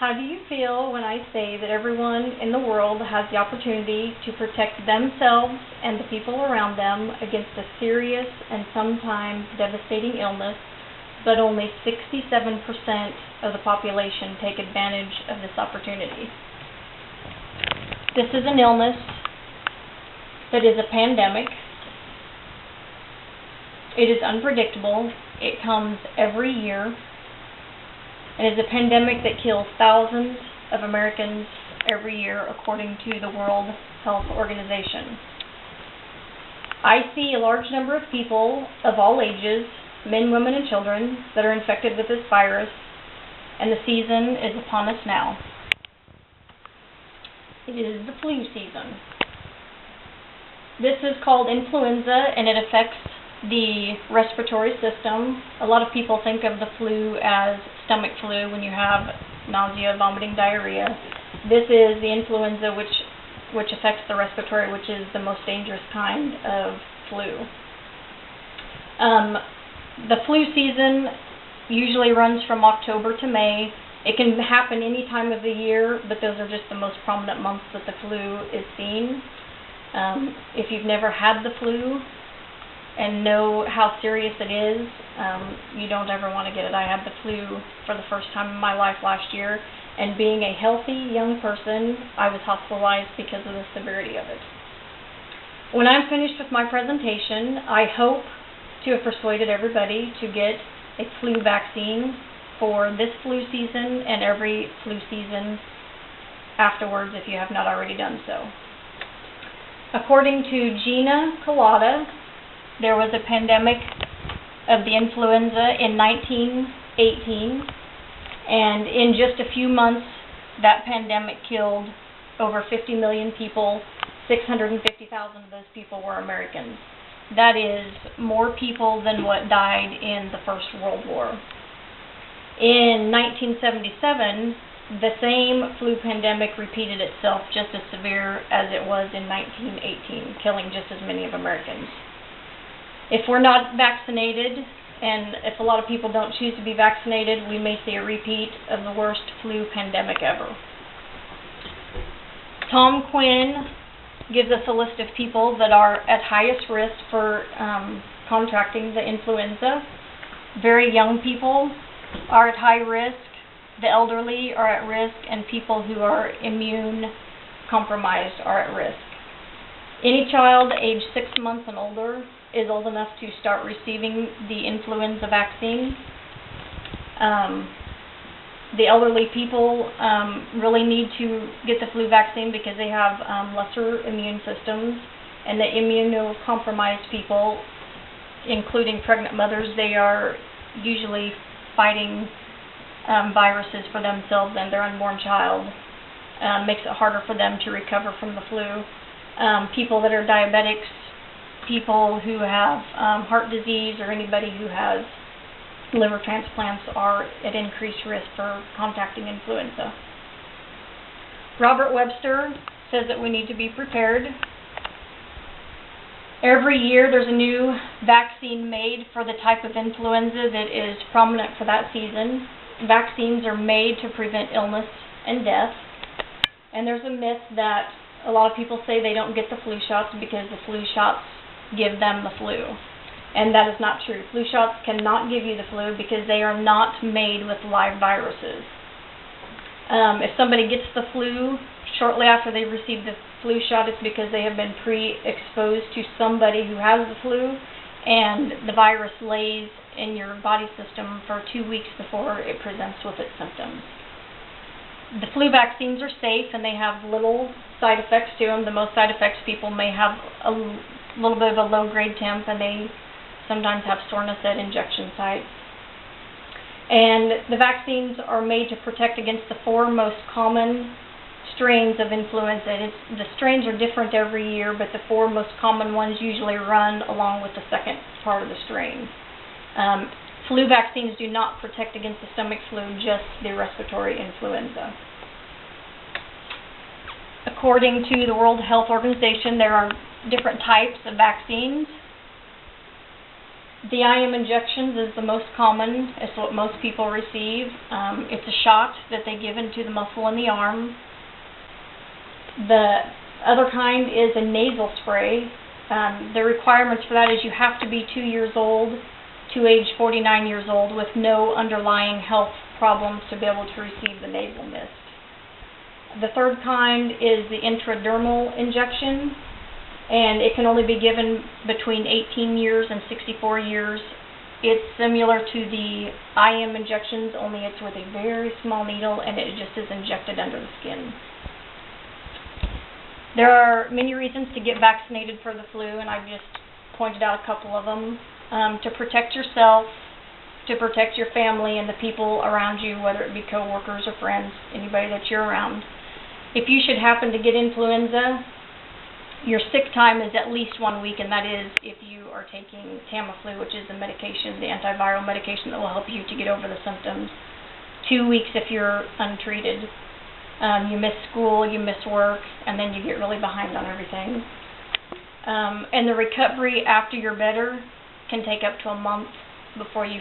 How do you feel when I say that everyone in the world has the opportunity to protect themselves and the people around them against a serious and sometimes devastating illness, but only 67% of the population take advantage of this opportunity? This is an illness that is a pandemic. It is unpredictable. It comes every year. It is a pandemic that kills thousands of Americans every year, according to the World Health Organization. I see a large number of people of all ages, men, women, and children, that are infected with this virus, and the season is upon us now. It is the flu season. This is called influenza, and it affects the respiratory system. A lot of people think of the flu as stomach flu when you have nausea, vomiting, diarrhea. This is the influenza which affects the respiratory, which is the most dangerous kind of flu. The flu season usually runs from October to May. It can happen any time of the year, but those are just the most prominent months that the flu is seen. If you've never had the flu and know how serious it is, you don't ever want to get it. I had the flu for the first time in my life last year, and being a healthy young person, I was hospitalized because of the severity of it. When I'm finished with my presentation, I hope to have persuaded everybody to get a flu vaccine for this flu season and every flu season afterwards if you have not already done so. According to Gina Colada, there was a pandemic of the influenza in 1918, and in just a few months, that pandemic killed over 50 million people. 650,000 of those people were Americans. That is more people than what died in the First World War. In 1977, the same flu pandemic repeated itself just as severe as it was in 1918, killing just as many of Americans. If we're not vaccinated, and if a lot of people don't choose to be vaccinated, we may see a repeat of the worst flu pandemic ever. Tom Quinn gives us a list of people that are at highest risk for contracting the influenza. Very young people are at high risk, the elderly are at risk, and people who are immune compromised are at risk. Any child aged 6 months and older is old enough to start receiving the influenza vaccine. The elderly people really need to get the flu vaccine because they have lesser immune systems, and the immunocompromised people, including pregnant mothers, they are usually fighting viruses for themselves and their unborn child. Makes it harder for them to recover from the flu. People that are diabetics, people who have heart disease, or anybody who has liver transplants are at increased risk for contracting influenza. Robert Webster says that we need to be prepared. Every year there's a new vaccine made for the type of influenza that is prominent for that season. Vaccines are made to prevent illness and death. And there's a myth that a lot of people say they don't get the flu shots because the flu shots give them the flu. And that is not true. Flu shots cannot give you the flu because they are not made with live viruses. If somebody gets the flu shortly after they receive the flu shot, it's because they have been pre-exposed to somebody who has the flu, and the virus lays in your body system for 2 weeks before it presents with its symptoms. The flu vaccines are safe and they have little side effects to them. The most side effects people may have a little bit of a low-grade temp, and they sometimes have soreness at injection sites. And the vaccines are made to protect against the 4 most common strains of influenza. The strains are different every year, but the 4 most common ones usually run along with the second part of the strain. Flu vaccines do not protect against the stomach flu, just the respiratory influenza. According to the World Health Organization, there are different types of vaccines. The IM injections is the most common. It's what most people receive. It's a shot that they give into the muscle in the arm. The other kind is a nasal spray. The requirements for that is you have to be 2 years old to age 49 years old with no underlying health problems to be able to receive the nasal mist. The third kind is the intradermal injection, and it can only be given between 18 years and 64 years. It's similar to the IM injections, only it's with a very small needle, and it just is injected under the skin. There are many reasons to get vaccinated for the flu, and I've just pointed out a couple of them. To protect yourself, to protect your family and the people around you, whether it be coworkers or friends, anybody that you're around. If you should happen to get influenza, your sick time is at least 1 week, and that is if you are taking Tamiflu, which is the medication, the antiviral medication that will help you to get over the symptoms. 2 weeks if you're untreated. You miss school, you miss work, and then you get really behind on everything. And the recovery after you're better can take up to a month before you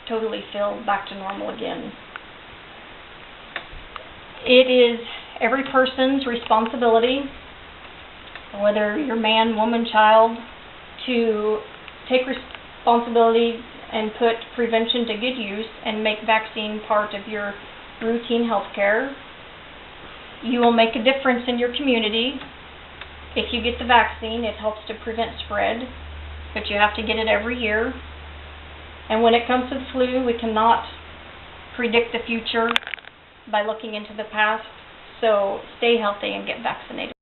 totally feel back to normal again. It is every person's responsibility, whether you're man, woman, child, to take responsibility and put prevention to good use and make vaccine part of your routine health care. You will make a difference in your community. If you get the vaccine, it helps to prevent spread, but you have to get it every year. And when it comes to the flu, we cannot predict the future by looking into the past, so stay healthy and get vaccinated.